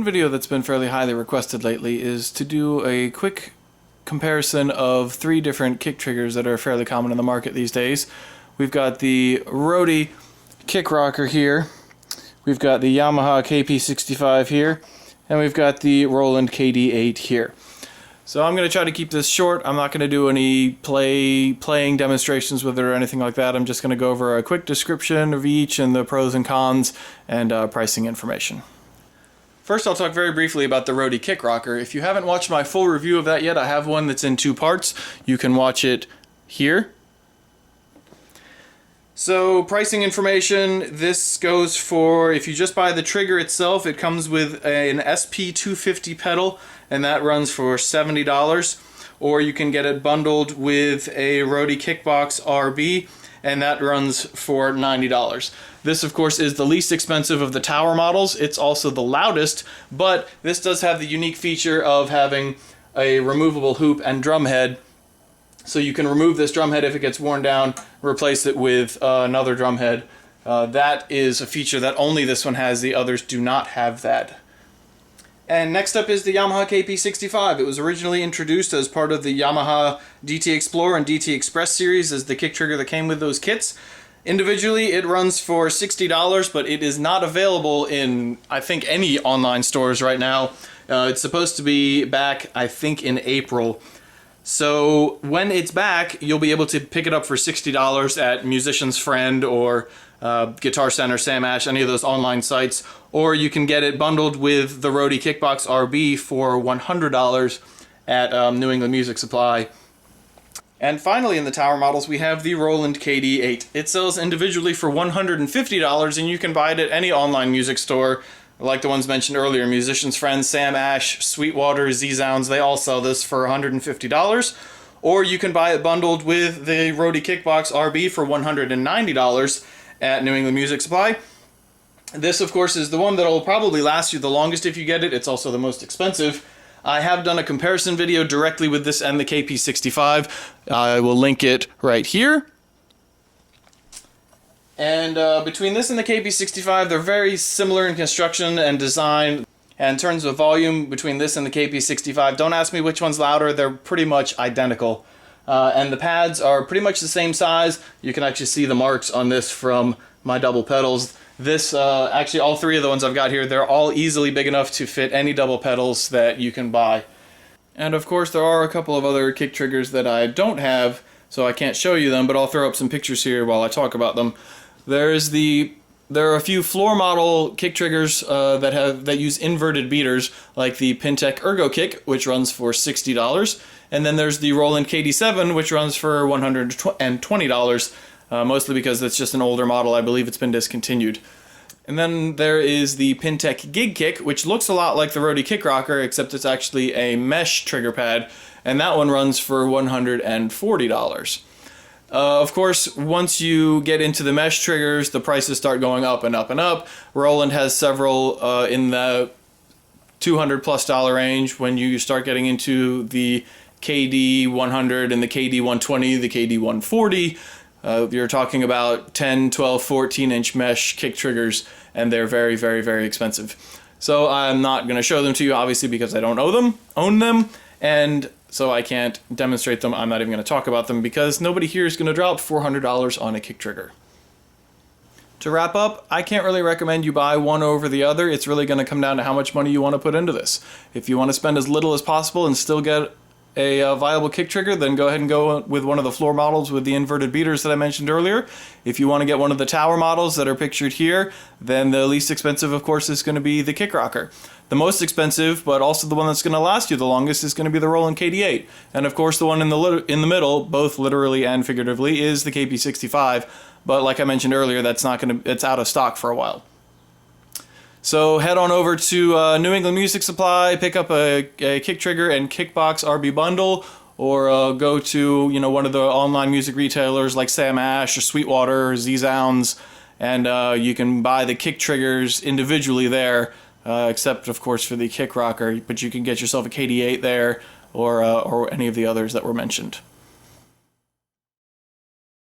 One video that's been fairly highly requested lately is to do a quick comparison of 3 different kick triggers that are fairly common in the market these days. We've got the Roadie Kick Rocker here, we've got the Yamaha KP65 here, and we've got the Roland Kd-8 here. So I'm going to try to keep this short. I'm not going to do any playing demonstrations with it or anything like that. I'm just going to go over a quick description of each and the pros and cons and pricing information. First, I'll talk very briefly about the Roadie Kick Rocker. If you haven't watched my full review of that yet, I have one that's in 2 parts. You can watch it here. So, pricing information, this goes for, if you just buy the trigger itself, it comes with an SP250 pedal, and that runs for $70. Or you can get it bundled with a Roadie Kick Box RB, and that runs for $90. This, of course, is the least expensive of the tower models. It's also the loudest, but this does have the unique feature of having a removable hoop and drum head. So you can remove this drum head if it gets worn down, replace it with another drum head. That is a feature that only this one has. The others do not have that. And next up is the Yamaha KP65. It was originally introduced as part of the Yamaha DT Explorer and DT Express series as the kick trigger that came with those kits. Individually, it runs for $60, but it is not available in, I think, any online stores right now. It's supposed to be back, I think, in April. So when it's back, you'll be able to pick it up for $60 at Musician's Friend or Guitar Center, Sam Ash, any of those online sites. Or you can get it bundled with the Roadie Kick Box RB for $100 at New England Music Supply. And finally, in the tower models, we have the Roland Kd-8. It sells individually for $150, and you can buy it at any online music store, like the ones mentioned earlier, Musician's Friend, Sam Ash, Sweetwater, Z-Sounds. They all sell this for $150. Or you can buy it bundled with the Roadie Kick Box RB for $190 at New England Music Supply. This, of course, is the one that will probably last you the longest if you get it. It's also the most expensive. I have done a comparison video directly with this and the KP65. I will link it right here. And between this and the KP65, they're very similar in construction and design. And in terms of volume, between this and the KP65, don't ask me which one's louder. They're pretty much identical. And the pads are pretty much the same size. You can actually see the marks on this from my double pedals. This, actually all 3 of the ones I've got here, they're all easily big enough to fit any double pedals that you can buy. And of course there are a couple of other kick triggers that I don't have, so I can't show you them, but I'll throw up some pictures here while I talk about them. There are a few floor model kick triggers that use inverted beaters, like the Pintec Ergo Kick, which runs for $60, and then there's the Roland Kd-7, which runs for $120. Mostly because it's just an older model. I believe it's been discontinued. And then there is the Pintec Gig Kick, which looks a lot like the Roadie Kick Rocker, except it's actually a mesh trigger pad, and that one runs for $140. Of course, once you get into the mesh triggers, the prices start going up and up and up. Roland has several in the $200+ range. When you start getting into the KD-100 and the KD-120, the KD-140, you're talking about 10, 12, 14-inch mesh kick triggers, and they're very, very, very expensive. So I'm not going to show them to you, obviously, because I don't own them, and so I can't demonstrate them. I'm not even going to talk about them because nobody here is going to drop $400 on a kick trigger. To wrap up, I can't really recommend you buy one over the other. It's really going to come down to how much money you want to put into this. If you want to spend as little as possible and still get a viable kick trigger, then go ahead and go with one of the floor models with the inverted beaters that I mentioned earlier. If you want to get one of the tower models that are pictured here, then the least expensive, of course, is going to be the Kick Rocker. The most expensive, but also the one that's going to last you the longest, is going to be the Roland Kd-8. And of course, the one in the middle, both literally and figuratively, is the KP65. But like I mentioned earlier, it's out of stock for a while. So head on over to New England Music Supply, pick up a kick trigger and kick box RB bundle, or go to one of the online music retailers like Sam Ash or Sweetwater or Z-Sounds, and you can buy the kick triggers individually there, except of course for the Kick Rocker. But you can get yourself a Kd-8 there, or any of the others that were mentioned.